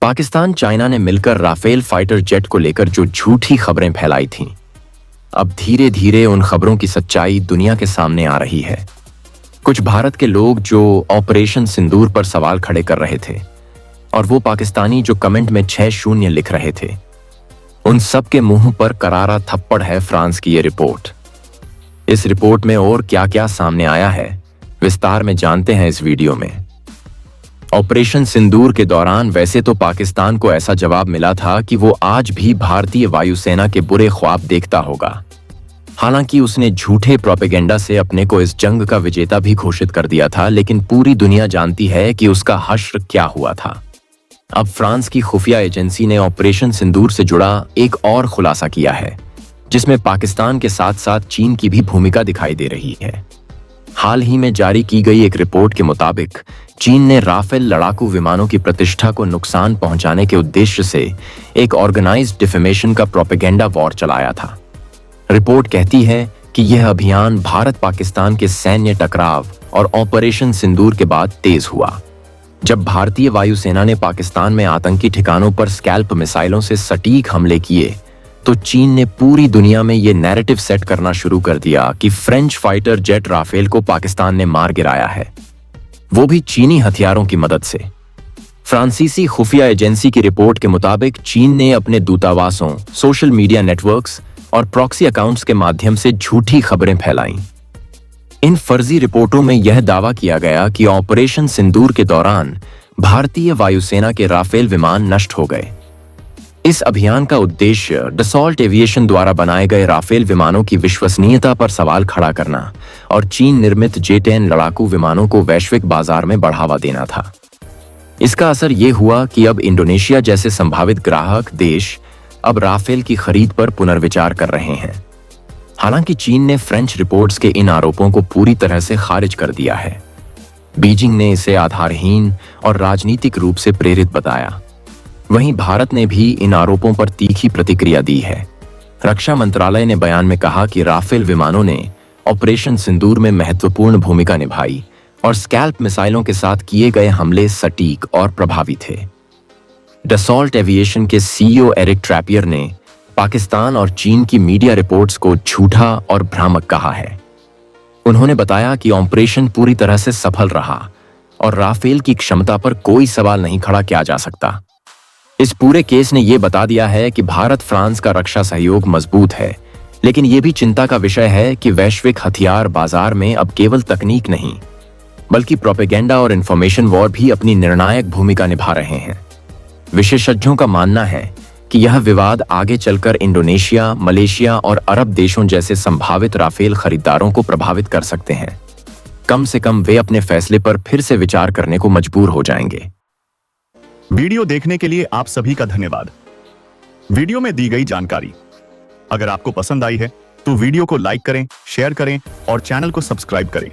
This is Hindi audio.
पाकिस्तान चाइना ने मिलकर राफेल फाइटर जेट को लेकर जो झूठी खबरें फैलाई थीं, अब धीरे धीरे उन खबरों की सच्चाई दुनिया के सामने आ रही है। कुछ भारत के लोग जो ऑपरेशन सिंदूर पर सवाल खड़े कर रहे थे और वो पाकिस्तानी जो कमेंट में 6-0 लिख रहे थे, उन सब के मुंह पर करारा थप्पड़ है फ्रांस की ये रिपोर्ट। इस रिपोर्ट में और क्या क्या सामने आया है, विस्तार में जानते हैं इस वीडियो में। ऑपरेशन सिंदूर के दौरान वैसे तो पाकिस्तान को ऐसा जवाब मिला था कि वो आज भी भारतीय वायुसेना के बुरे ख्वाब देखता होगा। हालांकि उसने झूठे प्रोपेगेंडा से अपने को इस जंग का विजेता भी घोषित कर दिया था, लेकिन पूरी दुनिया जानती है कि उसका हश्र क्या हुआ था। अब फ्रांस की खुफिया एजेंसी ने ऑपरेशन सिंदूर से जुड़ा एक और खुलासा किया है, जिसमें पाकिस्तान के साथ साथ चीन की भी भूमिका दिखाई दे रही है। हाल ही में जारी की गई एक रिपोर्ट के मुताबिक चीन ने राफेल लड़ाकू विमानों की प्रतिष्ठा को नुकसान पहुंचाने के उद्देश्य से एक ऑर्गेनाइज्ड डिफेमेशन का प्रोपेगेंडा वॉर चलाया था। रिपोर्ट कहती है कि यह अभियान भारत पाकिस्तान के सैन्य टकराव और ऑपरेशन सिंदूर के बाद तेज हुआ, जब भारतीय वायुसेना ने पाकिस्तान में आतंकी ठिकानों पर स्कैल्प मिसाइलों से सटीक हमले किए, तो चीन ने पूरी दुनिया में ये नैरेटिव सेट करना शुरू कर दिया कि फ्रेंच फाइटर जेट राफेल को पाकिस्तान ने मार गिराया है, वो भी चीनी हथियारों की मदद से। फ्रांसीसी खुफिया एजेंसी की रिपोर्ट के मुताबिक चीन ने अपने दूतावासों, सोशल मीडिया नेटवर्क्स और प्रॉक्सी अकाउंट्स के माध्यम से झूठी खबरें फैलाईं। इन फर्जी रिपोर्टों में यह दावा किया गया कि ऑपरेशन सिंदूर के दौरान भारतीय वायुसेना के राफेल विमान नष्ट हो गए। इस अभियान का उद्देश्य डसॉल्ट एविएशन द्वारा बनाए गए राफेल विमानों की विश्वसनीयता पर सवाल खड़ा करना और चीन निर्मित J-10 लड़ाकू विमानों को वैश्विक बाजार में बढ़ावा देना था। इसका असर ये हुआ कि अब इंडोनेशिया जैसे संभावित ग्राहक देश अब राफेल की खरीद पर पुनर्विचार कर रहे हैं। हालांकि चीन ने फ्रेंच रिपोर्ट्स के इन आरोपों को पूरी तरह से खारिज कर दिया है। बीजिंग ने इसे आधारहीन और राजनीतिक रूप से प्रेरित बताया। वहीं भारत ने भी इन आरोपों पर तीखी प्रतिक्रिया दी है। रक्षा मंत्रालय ने बयान में कहा कि राफेल विमानों ने ऑपरेशन सिंदूर में महत्वपूर्ण भूमिका निभाई और स्कैल्प मिसाइलों के साथ किए गए हमले सटीक और प्रभावी थे। डसॉल्ट एविएशन के CEO एरिक ट्रैपियर ने पाकिस्तान और चीन की मीडिया रिपोर्ट्स को झूठा और भ्रामक कहा है। उन्होंने बताया कि ऑपरेशन पूरी तरह से सफल रहा और राफेल की क्षमता पर कोई सवाल नहीं खड़ा किया जा सकता। इस पूरे केस ने यह बता दिया है कि भारत फ्रांस का रक्षा सहयोग मजबूत है, लेकिन यह भी चिंता का विषय है कि वैश्विक हथियार बाजार में अब केवल तकनीक नहीं, बल्कि प्रोपेगेंडा और इंफॉर्मेशन वॉर भी अपनी निर्णायक भूमिका निभा रहे हैं। विशेषज्ञों का मानना है कि यह विवाद आगे चलकर इंडोनेशिया, मलेशिया और अरब देशों जैसे संभावित राफेल खरीदारों को प्रभावित कर सकते हैं। कम से कम वे अपने फैसले पर फिर से विचार करने को मजबूर हो जाएंगे। वीडियो देखने के लिए आप सभी का धन्यवाद। वीडियो में दी गई जानकारी अगर आपको पसंद आई है तो वीडियो को लाइक करें, शेयर करें और चैनल को सब्सक्राइब करें।